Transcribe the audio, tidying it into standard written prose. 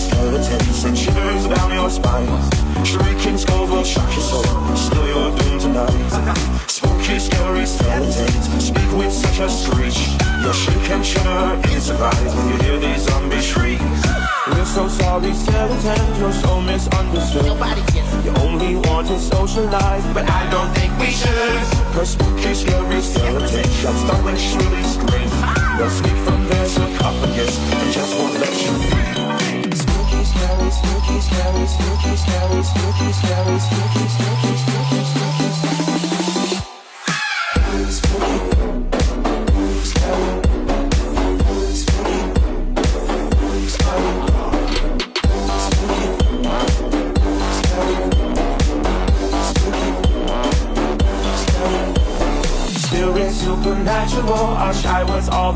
skeletons and shivers down your spine. Shrieking skulls will shock your soul, still you're doomed tonight. Spooky, scary skeletons speak with such a screech. You'll shake and shiver in surprise when you hear these zombies shriek. We're so sorry, skeletons, you're so misunderstood. Nobody gets it. You only want to socialize, But I don't think we should. cause spooky, scary skeletons shall start when shrilly scream. They'll sneak from their sarcophagus and just won't let you breathe. Spooky, scary, spooky, scary, spooky, scary, spooky, scary, spooky, spooky, spooky, spooky, spooky. Spooky, scary, spooky, scary, spooky, scary, spooky, scary. Spirit supernatural, our shy was all